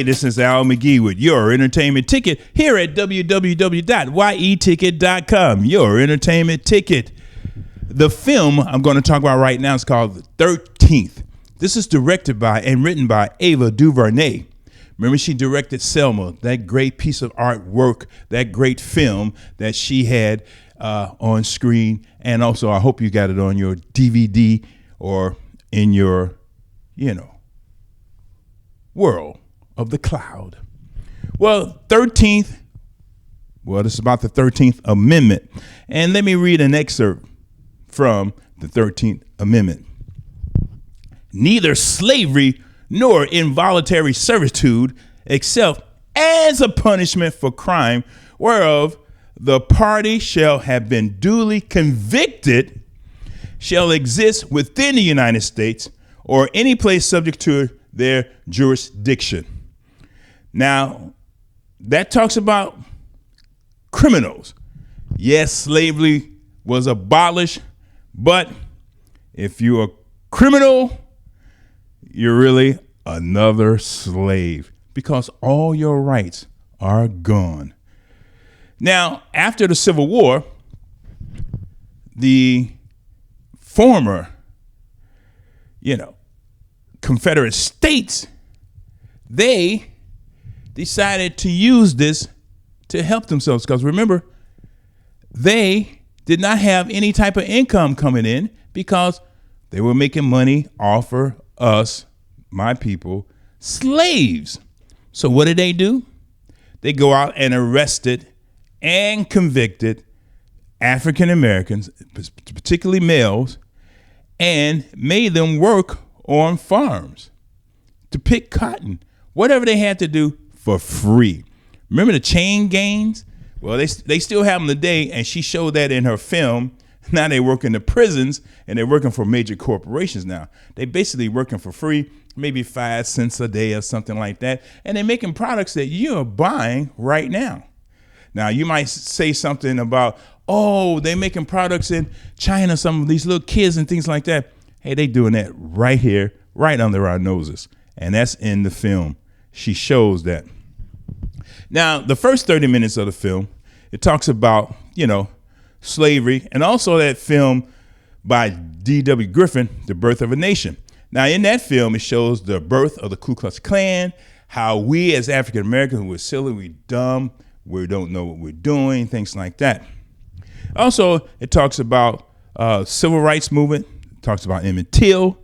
this is Al McGee with your entertainment ticket here at www.yeticket.com. Your entertainment ticket. The film I'm going to talk about right now is called The 13th. This is directed by and written by Ava DuVernay. Remember, she directed Selma, that great piece of artwork, that great film that she had on screen. And also, I hope you got it on your DVD or in your, world of the cloud. Well, 13th. Well, this is about the 13th Amendment. And let me read an excerpt from the 13th Amendment. Neither slavery nor involuntary servitude, except as a punishment for crime whereof the party shall have been duly convicted, shall exist within the United States or any place subject to their jurisdiction. Now, that talks about criminals. Yes, slavery was abolished, but if you're a criminal, you're really another slave because all your rights are gone. Now, after the Civil War, the former, Confederate states, they decided to use this to help themselves because remember, they did not have any type of income coming in because they were making money off of us, my people, slaves. So what did they do? They go out and arrested and convicted African Americans, particularly males, and made them work on farms to pick cotton, whatever they had to do for free. Remember the chain gangs? Well, they still have them today, and she showed that in her film. Now they work in the prisons, and they're working for major corporations now. They basically working for free, maybe 5 cents a day or something like that, and they're making products that you're buying right now. Now, you might say something about, oh, they're making products in China, some of these little kids and things like that. Hey, they doing that right here, right under our noses. And that's in the film. She shows that. Now, the first 30 minutes of the film, it talks about, slavery, and also that film by D.W. Griffin, The Birth of a Nation. Now, in that film, it shows the birth of the Ku Klux Klan, how we as African Americans, we're silly, we're dumb, we don't know what we're doing, things like that. Also, it talks about civil rights movement, it talks about Emmett Till,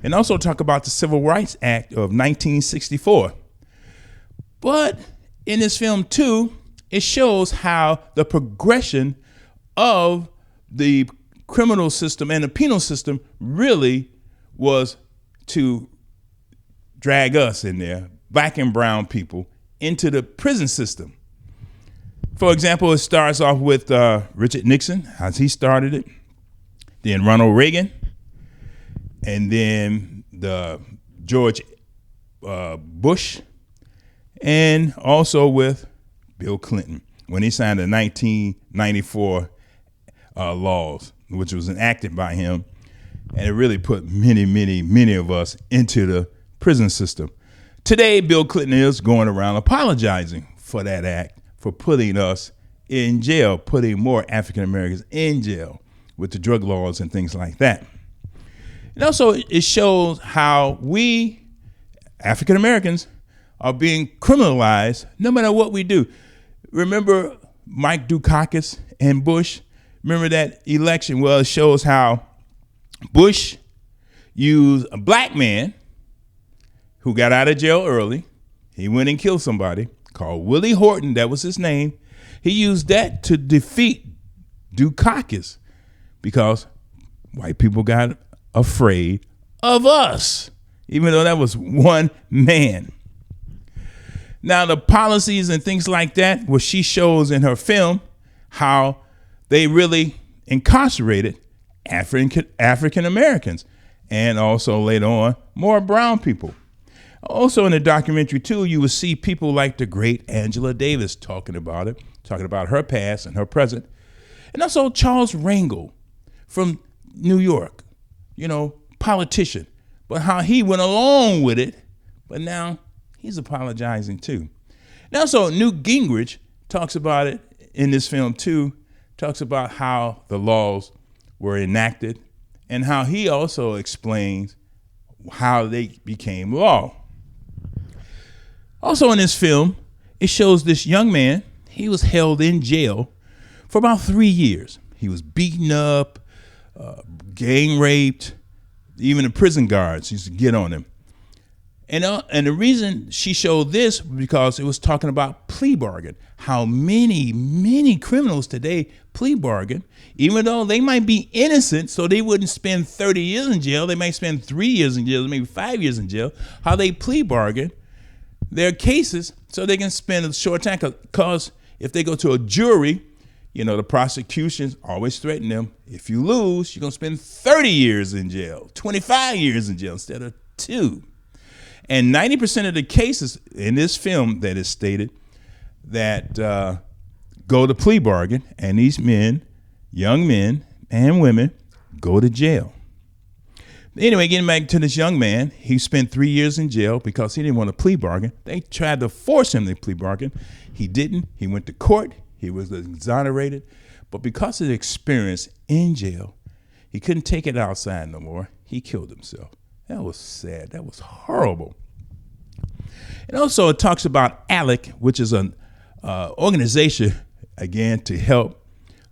and also talk about the Civil Rights Act of 1964. But in this film, too, it shows how the progression of the criminal system and the penal system really was to drag us in there, black and brown people, into the prison system. For example, it starts off with Richard Nixon, as he started it, then Ronald Reagan, and then the George Bush, and also with Bill Clinton when he signed the 1994 laws, which was enacted by him, and it really put many of us into the prison system. Today, Bill Clinton is going around apologizing for that act, for putting us in jail, putting more African Americans in jail with the drug laws and things like that. And also, it shows how we, African Americans, are being criminalized no matter what we do. Remember Mike Dukakis and Bush? Remember that election? Well, it shows how Bush used a black man who got out of jail early. He went and killed somebody called Willie Horton. That was his name. He used that to defeat Dukakis because white people got afraid of us, even though that was one man. Now, the policies and things like that, what she shows in her film, how they really incarcerated African Americans and also later on more brown people. Also in the documentary too, you will see people like the great Angela Davis talking about it, talking about her past and her present. And also Charles Rangel from New York, politician, but how he went along with it, but now he's apologizing too. Now, so Newt Gingrich talks about it in this film too, talks about how the laws were enacted and how he also explains how they became law. Also in this film, it shows this young man, he was held in jail for about 3 years. He was beaten up, gang raped, even the prison guards used to get on him. And the reason she showed this was because it was talking about plea bargain, how many criminals today plea bargain, even though they might be innocent, so they wouldn't spend 30 years in jail. They might spend 3 years in jail, maybe 5 years in jail, how they plea bargain their cases so they can spend a short time. Because if they go to a jury, you know, the prosecutions always threaten them, if you lose, you're going to spend 30 years in jail, 25 years in jail instead of 2. And 90% of the cases in this film that is stated that go to plea bargain, and these men, young men and women, go to jail. Anyway, getting back to this young man, he spent 3 years in jail because he didn't want to plea bargain. They tried to force him to plea bargain. He didn't. He went to court. He was exonerated. But because of the experience in jail, he couldn't take it outside no more. He killed himself. That was sad. That was horrible. And also it talks about ALEC, which is an organization, again, to help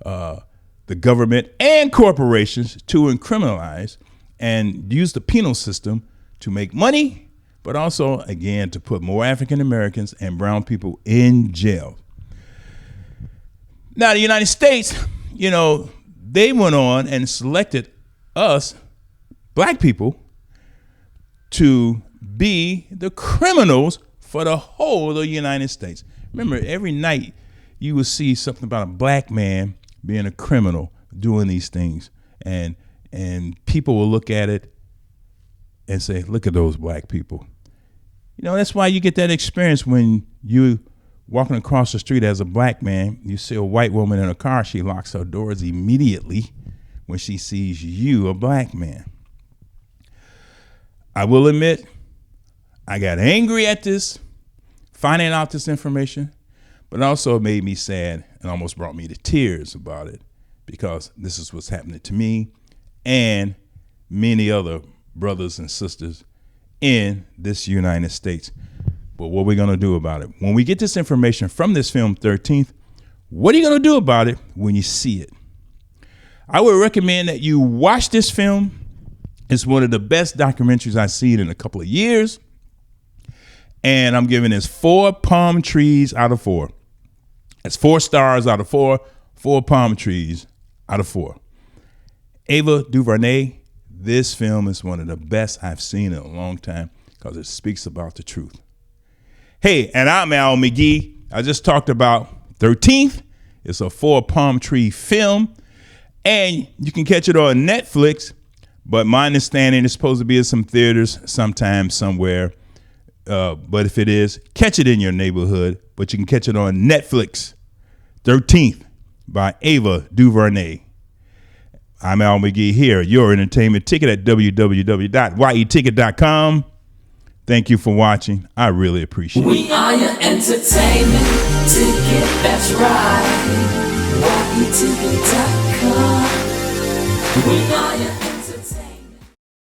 the government and corporations to criminalize and use the penal system to make money, but also, again, to put more African Americans and brown people in jail. Now, the United States, you know, they went on and selected us, black people, to be the criminals for the whole of the United States. Remember, every night you would see something about a black man being a criminal, doing these things. And people will look at it and say, look at those black people. You know, that's why you get that experience when you walking across the street as a black man, you see a white woman in a car, she locks her doors immediately when she sees you, a black man. I will admit, I got angry at this, finding out this information, but also it made me sad and almost brought me to tears about it, because this is what's happening to me and many other brothers and sisters in this United States. But what are we going to do about it? When we get this information from this film, 13th, what are you going to do about it when you see it? I would recommend that you watch this film. It's one of the best documentaries I've seen in a couple of years. And I'm giving this 4 palm trees out of 4. That's 4 stars out of 4, 4 palm trees out of 4. Ava DuVernay, this film is one of the best I've seen in a long time because it speaks about the truth. Hey, and I'm Al McGee. I just talked about 13th. It's a 4 palm tree film, and you can catch it on Netflix, but my understanding is supposed to be in some theaters sometime, somewhere. But if it is, catch it in your neighborhood, but you can catch it on Netflix. 13th by Ava DuVernay. I'm Al McGee here, your entertainment ticket at www.yeticket.com. Thank you for watching. I really appreciate it. We are your entertainment ticket, that's right. yeticket.com. We are your